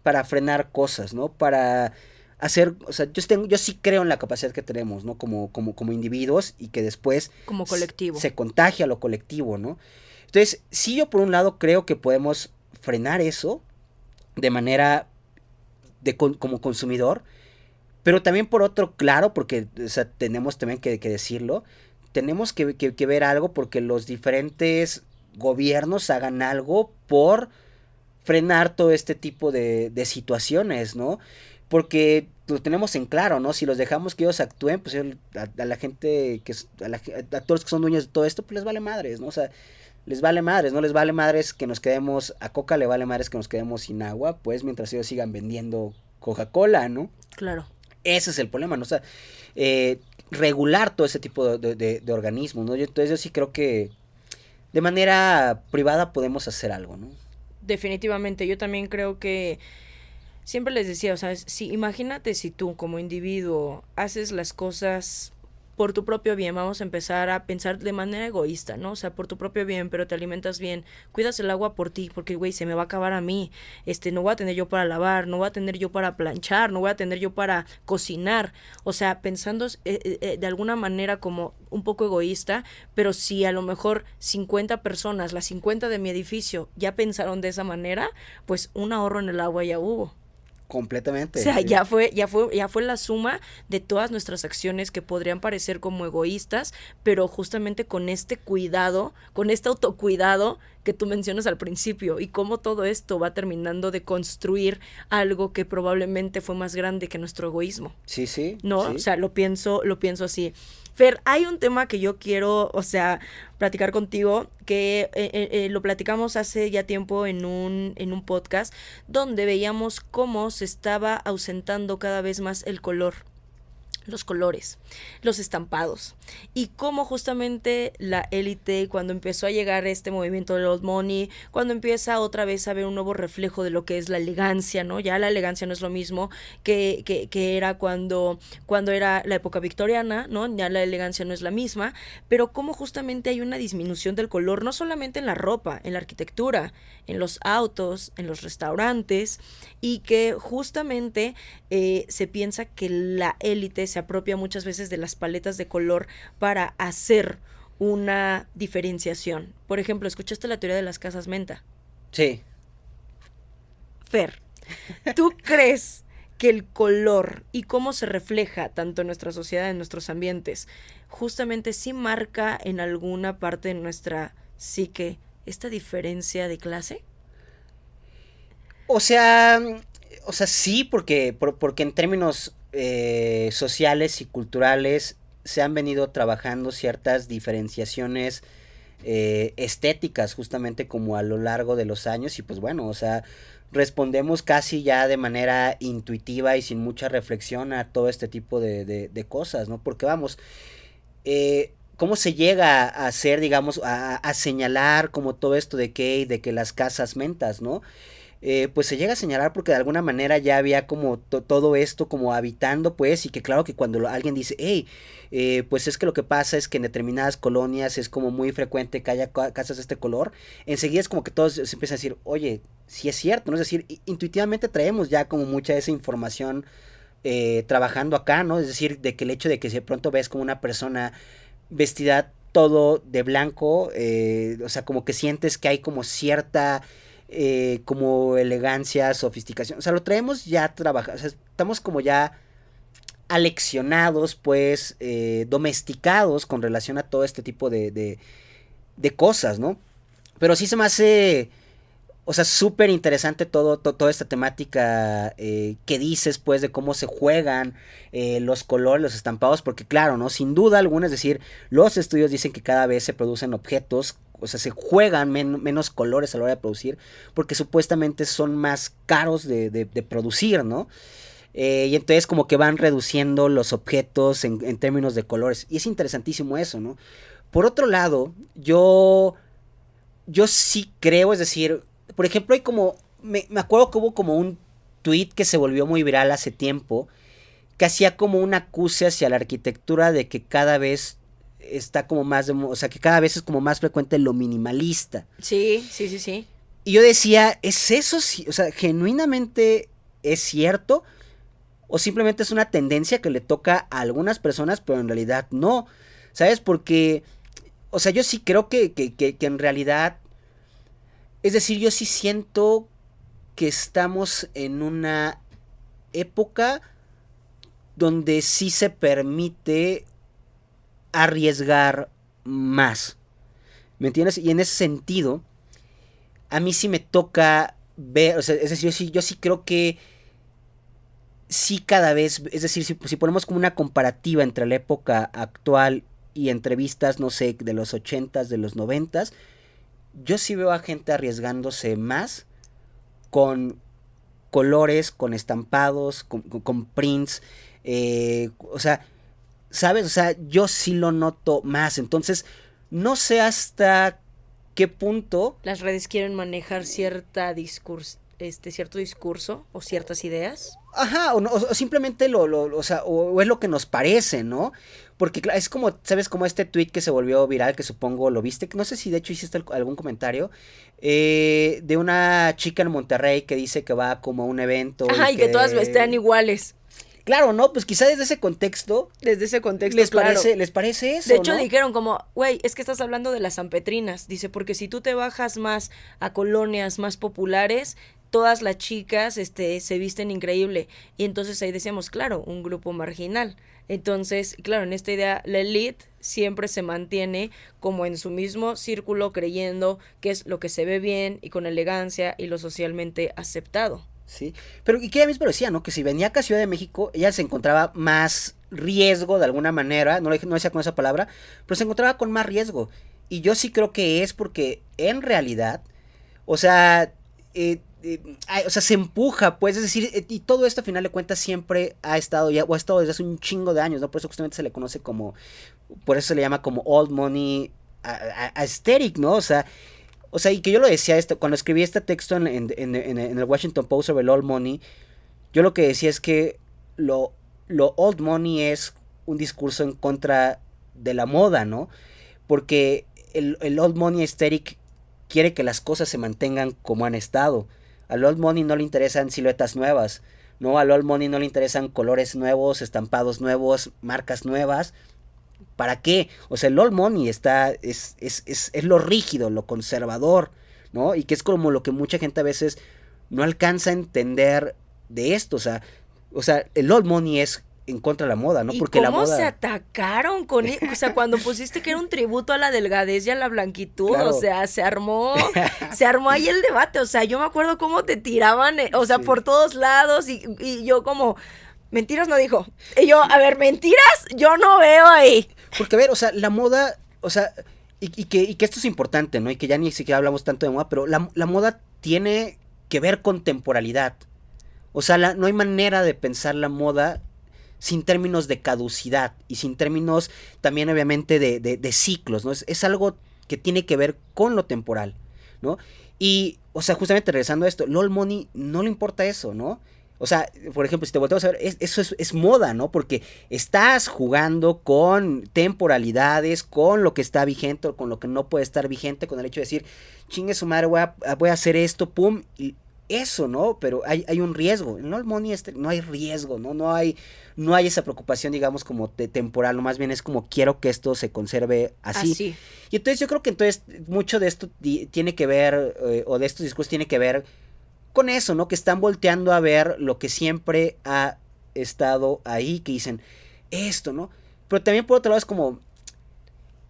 [SPEAKER 2] para frenar cosas, ¿no? Para hacer, o sea, yo sí creo en la capacidad que tenemos, ¿no? Como individuos, y que después
[SPEAKER 1] como colectivo
[SPEAKER 2] se contagia a lo colectivo, ¿no? Entonces, sí, yo por un lado creo que podemos frenar eso de manera como consumidor, pero también por otro, claro, porque, o sea, tenemos también que decirlo, tenemos que ver algo porque los diferentes gobiernos hagan algo por frenar todo este tipo de situaciones, ¿no? Porque lo tenemos en claro, ¿no? Si los dejamos que ellos actúen, pues a la gente, a todos los que son dueños de todo esto, pues les vale madres, ¿no? O sea, les vale madres, no les vale madres que nos quedemos, a Coca le vale madres que nos quedemos sin agua, pues mientras ellos sigan vendiendo Coca-Cola, ¿no?
[SPEAKER 1] Claro.
[SPEAKER 2] Ese es el problema, ¿no? O sea, regular todo ese tipo de organismos, ¿no? Entonces yo sí creo que de manera privada podemos hacer algo, ¿no?
[SPEAKER 1] Definitivamente, yo también creo que siempre les decía, o sea, si imagínate si tú como individuo haces las cosas por tu propio bien, vamos a empezar a pensar de manera egoísta, ¿no? O sea, por tu propio bien, pero te alimentas bien, cuidas el agua por ti, porque, güey, se me va a acabar a mí, no voy a tener yo para lavar, no voy a tener yo para planchar, no voy a tener yo para cocinar, o sea, pensando de alguna manera como un poco egoísta, pero si a lo mejor 50 personas, las 50 de mi edificio, ya pensaron de esa manera, pues un ahorro en el agua ya hubo. O
[SPEAKER 2] Completamente,
[SPEAKER 1] sea,
[SPEAKER 2] sí.
[SPEAKER 1] ya fue la suma de todas nuestras acciones que podrían parecer como egoístas, pero justamente con este cuidado, con este autocuidado que tú mencionas al principio y cómo todo esto va terminando de construir algo que probablemente fue más grande que nuestro egoísmo.
[SPEAKER 2] Sí, sí,
[SPEAKER 1] ¿No? O
[SPEAKER 2] sí.
[SPEAKER 1] sea, lo pienso así. Fer, hay un tema que yo quiero, o sea, platicar contigo, que lo platicamos hace ya tiempo en un podcast, donde veíamos cómo se estaba ausentando cada vez más el color, los colores, los estampados, y cómo justamente la élite, cuando empezó a llegar este movimiento del old money, cuando empieza otra vez a ver un nuevo reflejo de lo que es la elegancia, ¿no? Ya la elegancia no es lo mismo que era cuando era la época victoriana, ¿no? Ya la elegancia no es la misma, pero cómo justamente hay una disminución del color, no solamente en la ropa, en la arquitectura, en los autos, en los restaurantes, y que justamente se piensa que la élite se apropia muchas veces de las paletas de color para hacer una diferenciación. Por ejemplo, ¿escuchaste la teoría de las casas menta?
[SPEAKER 2] Sí.
[SPEAKER 1] Fer, ¿tú crees que el color y cómo se refleja tanto en nuestra sociedad, en nuestros ambientes, justamente sí marca en alguna parte de nuestra psique esta diferencia de clase?
[SPEAKER 2] O sea, o sea, sí, porque en términos sociales y culturales se han venido trabajando ciertas diferenciaciones estéticas justamente como a lo largo de los años y pues bueno, o sea, respondemos casi ya de manera intuitiva y sin mucha reflexión a todo este tipo de cosas, ¿no? Porque vamos, cómo se llega a hacer, digamos, a señalar como todo esto de que las casas mentas, ¿no? Pues se llega a señalar porque de alguna manera ya había como todo esto como habitando, pues, y que claro que cuando alguien dice, hey, pues es que lo que pasa es que en determinadas colonias es como muy frecuente que haya casas de este color, enseguida es como que todos se empiezan a decir, oye, sí es cierto, ¿no? Es decir, intuitivamente traemos ya como mucha de esa información trabajando acá, ¿no? Es decir, de que el hecho de que de pronto ves como una persona vestida todo de blanco, o sea, como que sientes que hay como cierta como elegancia, sofisticación, o sea, lo traemos ya trabajado, o sea, estamos como ya aleccionados, pues, domesticados con relación a todo este tipo de cosas, ¿no? Pero sí se me hace, o sea, súper interesante toda esta temática que dices, pues, de cómo se juegan los colores, los estampados, porque claro, ¿no? Sin duda alguna, es decir, los estudios dicen que cada vez se producen objetos, o sea, se juegan menos colores a la hora de producir, porque supuestamente son más caros de producir, ¿no? Y entonces como que van reduciendo los objetos en términos de colores. Y es interesantísimo eso, ¿no? Por otro lado, yo sí creo, es decir, por ejemplo, hay como, me acuerdo que hubo como un tweet que se volvió muy viral hace tiempo, que hacía como un acuse hacia la arquitectura de que cada vez está como más, o sea, que cada vez es como más frecuente lo minimalista.
[SPEAKER 1] Sí, sí, sí, sí.
[SPEAKER 2] Y yo decía, ¿es eso? O sea, genuinamente es cierto, o simplemente es una tendencia que le toca a algunas personas, pero en realidad no, ¿sabes? Porque, o sea, yo sí creo que en realidad, es decir, yo sí siento que estamos en una época donde sí se permite arriesgar más, ¿me entiendes? Y en ese sentido, a mí sí me toca ver, o sea, es decir, yo sí creo que sí cada vez, es decir, si ponemos como una comparativa entre la época actual y entrevistas, no sé, de los 80s, de los 90s, yo sí veo a gente arriesgándose más con colores, con estampados, con prints, o sea, ¿sabes? O sea, yo sí lo noto más, entonces no sé hasta qué punto.
[SPEAKER 1] Las redes quieren manejar cierto discurso o ciertas ideas.
[SPEAKER 2] Ajá, o simplemente o sea, o es lo que nos parece, ¿no? Porque es como, ¿sabes? Como este tweet que se volvió viral, que supongo lo viste, no sé si de hecho hiciste algún comentario, de una chica en Monterrey que dice que va como a un evento.
[SPEAKER 1] Ajá, y que todas estén iguales.
[SPEAKER 2] Claro, ¿no? Pues quizá desde ese contexto.
[SPEAKER 1] Claro.
[SPEAKER 2] Les parece eso,
[SPEAKER 1] De hecho,
[SPEAKER 2] ¿no?
[SPEAKER 1] dijeron como, güey, es que estás hablando de las sanpetrinas. Dice, porque si tú te bajas más a colonias más populares, todas las chicas se visten increíble. Y entonces ahí decíamos, claro, un grupo marginal. Entonces, claro, en esta idea, la elite siempre se mantiene como en su mismo círculo, creyendo que es lo que se ve bien y con elegancia y lo socialmente aceptado.
[SPEAKER 2] Sí, pero y que ella misma lo decía, ¿no? Que si venía acá a Ciudad de México, ella se encontraba más riesgo de alguna manera, no decía con esa palabra, pero se encontraba con más riesgo. Y yo sí creo que es porque en realidad, o sea, o sea, se empuja, pues, es decir, y todo esto a final de cuentas siempre ha estado, o ha estado desde hace un chingo de años, ¿no? Por eso justamente se le conoce como, por eso se le llama como old money aesthetic, ¿no? O sea, y que yo lo decía cuando escribí este texto en el Washington Post sobre el old money, yo lo que decía es que lo old money es un discurso en contra de la moda, ¿no? Porque el old money aesthetic quiere que las cosas se mantengan como han estado. Al old money no le interesan siluetas nuevas, ¿no? Al old money no le interesan colores nuevos, estampados nuevos, marcas nuevas. ¿Para qué? O sea, el old money es lo rígido, lo conservador, ¿no? Y que es como lo que mucha gente a veces no alcanza a entender de esto. O sea, el old money es en contra de la moda, ¿no?
[SPEAKER 1] ¿Y
[SPEAKER 2] Porque la
[SPEAKER 1] cómo
[SPEAKER 2] moda.
[SPEAKER 1] se atacaron con o sea, cuando pusiste que era un tributo a la delgadez y a la blanquitud,
[SPEAKER 2] Claro.
[SPEAKER 1] o sea, se armó ahí el debate, o sea, yo me acuerdo cómo te tiraban, o sea,
[SPEAKER 2] Sí.
[SPEAKER 1] por todos lados y yo como, mentiras no dijo, y yo, a ver, mentiras, yo no veo ahí.
[SPEAKER 2] Porque, a ver, o sea, la moda, o sea, y que esto es importante, ¿no? Y que ya ni siquiera hablamos tanto de moda, pero la moda tiene que ver con temporalidad. O sea, no hay manera de pensar la moda sin términos de caducidad y sin términos también obviamente de ciclos, ¿no? Es algo que tiene que ver con lo temporal, ¿no? Y, o sea, justamente regresando a esto, LOL Money no le importa eso, ¿no? O sea, por ejemplo, si te volteamos a ver, eso es moda, ¿no? Porque estás jugando con temporalidades, con lo que está vigente o con lo que no puede estar vigente, con el hecho de decir, chingue su madre, voy a hacer esto, pum, y eso, ¿no? Pero hay un riesgo. En el money no hay riesgo, ¿no? No hay esa preocupación, digamos, como temporal, no, más bien es como quiero que esto se conserve así.
[SPEAKER 1] Así.
[SPEAKER 2] Y entonces yo creo que entonces mucho de esto tiene que ver, o de estos discursos tiene que ver con eso, ¿no? Que están volteando a ver lo que siempre ha estado ahí, que dicen esto, ¿no? Pero también por otro lado es como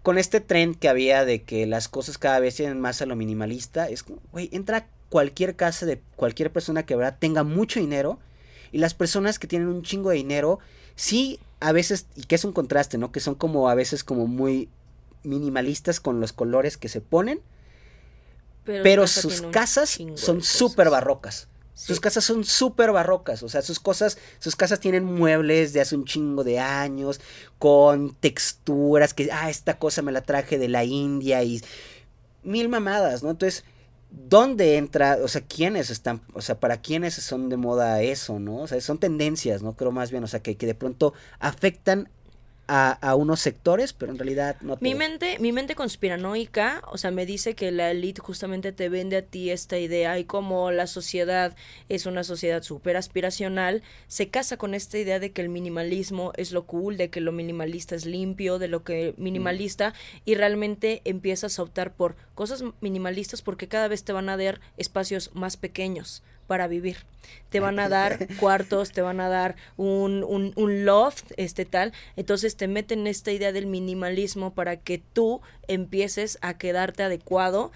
[SPEAKER 2] con este trend que había de que las cosas cada vez tienen más a lo minimalista, es como, güey, entra cualquier casa de cualquier persona que verdad tenga mucho dinero y las personas que tienen un chingo de dinero, sí, a veces, y que es un contraste, ¿no? Que son como a veces como muy minimalistas con los colores que se ponen, pero sus casas son súper barrocas. Sí. Sus casas son súper barrocas, o sea, sus casas tienen muebles de hace un chingo de años, con texturas que, esta cosa me la traje de la India y mil mamadas, ¿no? Entonces, ¿dónde entra, o sea, quiénes están, o sea, para quiénes son de moda eso, ¿no? O sea, son tendencias, ¿no? Creo más bien, o sea, que de pronto afectan a unos sectores, pero en realidad no todos.
[SPEAKER 1] Mi mente conspiranoica, o sea, me dice que la elite justamente te vende a ti esta idea y como la sociedad es una sociedad súper aspiracional, se casa con esta idea de que el minimalismo es lo cool, de que lo minimalista es limpio, de lo que minimalista, y realmente empiezas a optar por cosas minimalistas porque cada vez te van a dar espacios más pequeños para vivir. Te van a dar cuartos, te van a dar un loft, tal. Entonces te meten esta idea del minimalismo para que tú empieces a quedarte adecuado,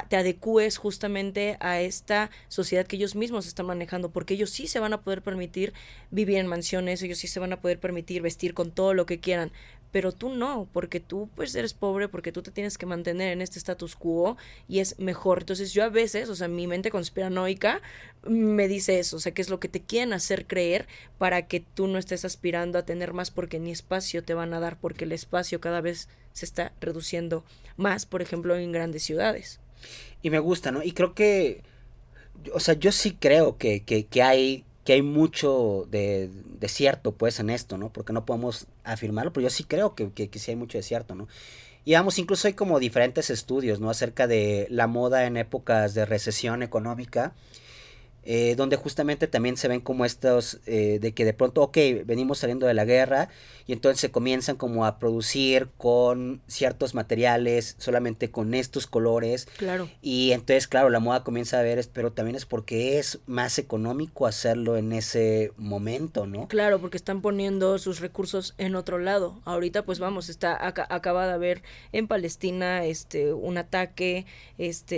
[SPEAKER 1] te adecúes justamente a esta sociedad que ellos mismos están manejando, porque ellos sí se van a poder permitir vivir en mansiones, ellos sí se van a poder permitir vestir con todo lo que quieran, pero tú no, porque tú pues eres pobre, porque tú te tienes que mantener en este status quo y es mejor. Entonces yo a veces, o sea, mi mente conspiranoica me dice eso, o sea, que es lo que te quieren hacer creer para que tú no estés aspirando a tener más porque ni espacio te van a dar, porque el espacio cada vez se está reduciendo más, por ejemplo, en grandes ciudades.
[SPEAKER 2] Y me gusta, ¿no? Y creo que, o sea, yo sí creo que hay mucho de cierto, pues, en esto, ¿no? Porque no podemos afirmarlo, pero yo sí creo que sí hay mucho de cierto, ¿no? Y vamos, incluso hay como diferentes estudios, ¿no? Acerca de la moda en épocas de recesión económica, donde justamente también se ven como estos, de que de pronto, ok, venimos saliendo de la guerra y entonces se comienzan como a producir con ciertos materiales, solamente con estos colores,
[SPEAKER 1] Claro.
[SPEAKER 2] y entonces, claro, la moda comienza a ver, pero también es porque es más económico hacerlo en ese momento, ¿no?
[SPEAKER 1] Claro, porque están poniendo sus recursos en otro lado. Ahorita, pues vamos, acaba de haber en Palestina un ataque,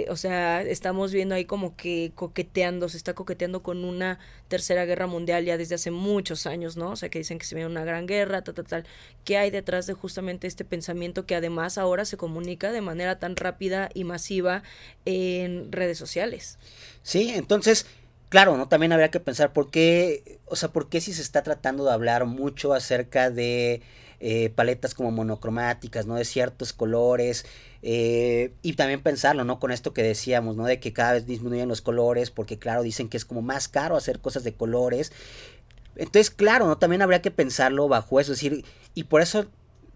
[SPEAKER 1] o sea, estamos viendo ahí como que coqueteando, se está coqueteando con una tercera guerra mundial ya desde hace muchos años, ¿no? O sea, que dicen que se viene una gran guerra, tal. ¿Qué hay detrás de justamente este pensamiento que además ahora se comunica de manera tan rápida y masiva en redes sociales?
[SPEAKER 2] Sí, entonces, claro, ¿no? También habría que pensar por qué, o sea, por qué si se está tratando de hablar mucho acerca de paletas como monocromáticas, ¿no? De ciertos colores, y también pensarlo, ¿no? Con esto que decíamos, ¿no? De que cada vez disminuyen los colores, porque claro, dicen que es como más caro hacer cosas de colores. Entonces, claro, ¿no? También habría que pensarlo bajo eso, es decir, y por eso,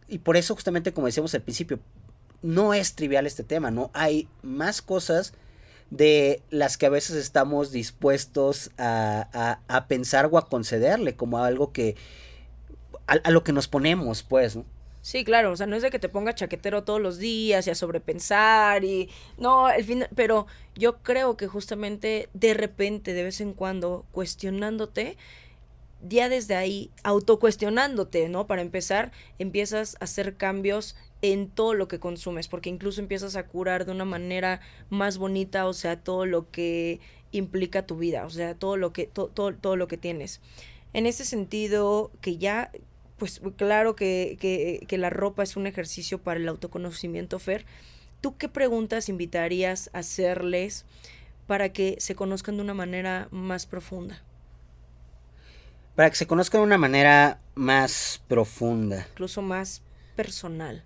[SPEAKER 2] y por eso justamente como decíamos al principio, no es trivial este tema, ¿no? Hay más cosas de las que a veces estamos dispuestos a pensar o a concederle como algo que, a lo que nos ponemos, pues, ¿no?
[SPEAKER 1] Sí, claro, o sea, no es de que te ponga chaquetero todos los días y a sobrepensar y no, el fin, pero yo creo que justamente de repente, de vez en cuando, cuestionándote, ya desde ahí, autocuestionándote, ¿no? Para empezar, empiezas a hacer cambios en todo lo que consumes, porque incluso empiezas a curar de una manera más bonita, o sea, todo lo que implica tu vida, o sea, todo lo que tienes. En ese sentido, que ya, pues claro que la ropa es un ejercicio para el autoconocimiento, Fer. ¿Tú qué preguntas invitarías a hacerles para que se conozcan de una manera más profunda?
[SPEAKER 2] Para que se conozcan de una manera más profunda.
[SPEAKER 1] Incluso más personal.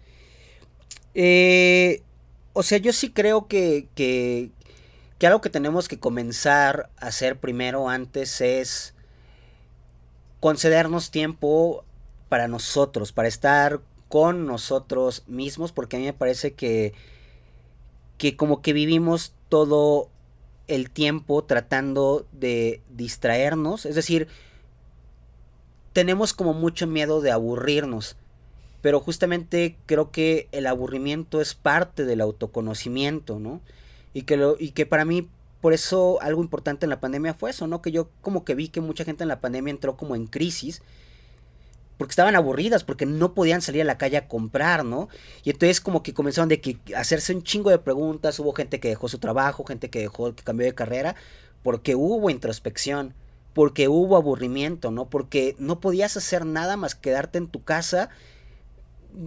[SPEAKER 2] Eh, o sea, yo sí creo que algo que tenemos que comenzar a hacer primero antes es concedernos tiempo para nosotros, para estar con nosotros mismos, porque a mí me parece que como que vivimos todo el tiempo tratando de distraernos, es decir, tenemos como mucho miedo de aburrirnos, pero justamente creo que el aburrimiento es parte del autoconocimiento, ¿no? Y que para mí, por eso algo importante en la pandemia fue eso, ¿no? Que yo como que vi que mucha gente en la pandemia entró como en crisis porque estaban aburridas, porque no podían salir a la calle a comprar, ¿no? Y entonces como que comenzaron de que hacerse un chingo de preguntas, hubo gente que dejó su trabajo, gente que cambió de carrera, porque hubo introspección, porque hubo aburrimiento, ¿no? Porque no podías hacer nada más quedarte en tu casa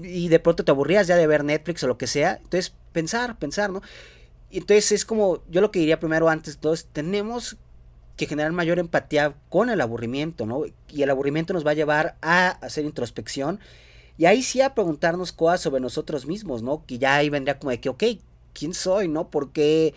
[SPEAKER 2] y de pronto te aburrías ya de ver Netflix o lo que sea. Entonces pensar, ¿no? Y entonces es como, yo lo que diría primero antes de todo es, tenemos que generar mayor empatía con el aburrimiento, ¿no? Y el aburrimiento nos va a llevar a hacer introspección y ahí sí a preguntarnos cosas sobre nosotros mismos, ¿no? Que ya ahí vendría como de que, ok, ¿quién soy, no? ¿Por qué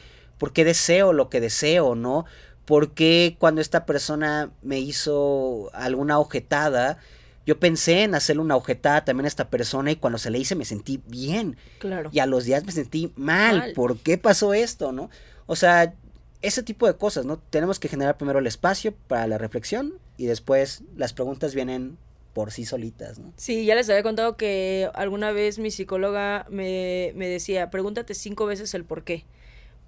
[SPEAKER 2] deseo lo que deseo, no? ¿Por qué cuando esta persona me hizo alguna ojetada, yo pensé en hacerle una ojetada también a esta persona y cuando se le hice me sentí bien?
[SPEAKER 1] Claro.
[SPEAKER 2] Y a los días me sentí mal.
[SPEAKER 1] Mal.
[SPEAKER 2] ¿Por qué pasó esto, no? O sea, ese tipo de cosas, ¿no? Tenemos que generar primero el espacio para la reflexión y después las preguntas vienen por sí solitas, ¿no?
[SPEAKER 1] Sí, ya les había contado que alguna vez mi psicóloga me decía, pregúntate 5 veces el por qué.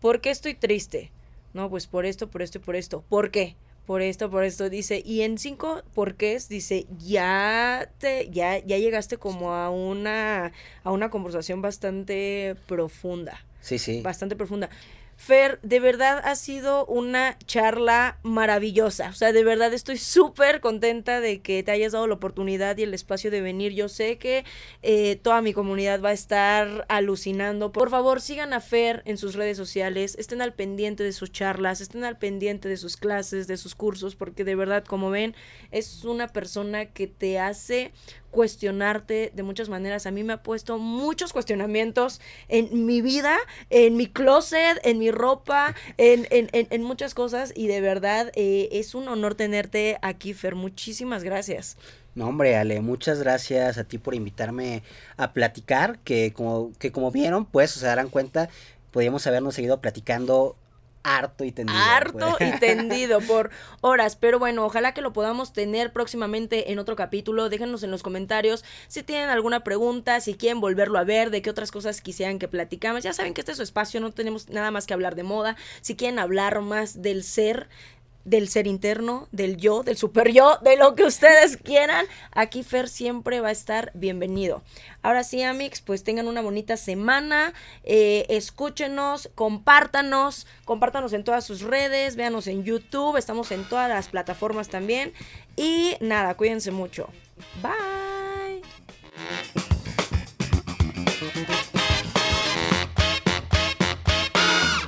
[SPEAKER 1] ¿Por qué estoy triste? No, pues por esto, por esto y por esto. ¿Por qué? Por esto, dice, y en 5 porqués, dice, ya llegaste como a una conversación bastante profunda,
[SPEAKER 2] Sí, sí.
[SPEAKER 1] bastante profunda. Fer, de verdad ha sido una charla maravillosa. O sea, de verdad estoy súper contenta de que te hayas dado la oportunidad y el espacio de venir. Yo sé que toda mi comunidad va a estar alucinando. Por favor, sigan a Fer en sus redes sociales, estén al pendiente de sus charlas, estén al pendiente de sus clases, de sus cursos, porque de verdad, como ven, es una persona que te hace cuestionarte de muchas maneras. A mí me ha puesto muchos cuestionamientos en mi vida, en mi closet, en mi ropa, en muchas cosas, y de verdad es un honor tenerte aquí, Fer. Muchísimas gracias.
[SPEAKER 2] No, hombre, Ale, muchas gracias a ti por invitarme a platicar, que como vieron, pues, o se darán cuenta, podíamos habernos seguido platicando harto y tendido.
[SPEAKER 1] Harto
[SPEAKER 2] Pues.
[SPEAKER 1] y tendido por horas, pero bueno, ojalá que lo podamos tener próximamente en otro capítulo. Déjenos en los comentarios si tienen alguna pregunta, si quieren volverlo a ver, de qué otras cosas quisieran que platicamos. Ya saben que este es su espacio, no tenemos nada más que hablar de moda. Si quieren hablar más del ser interno, del yo, del super yo, de lo que ustedes quieran, aquí Fer siempre va a estar bienvenido. Ahora sí, amigos, pues tengan una bonita semana, escúchenos, compártanos en todas sus redes, véanos en YouTube, estamos en todas las plataformas también, y nada, cuídense mucho. Bye.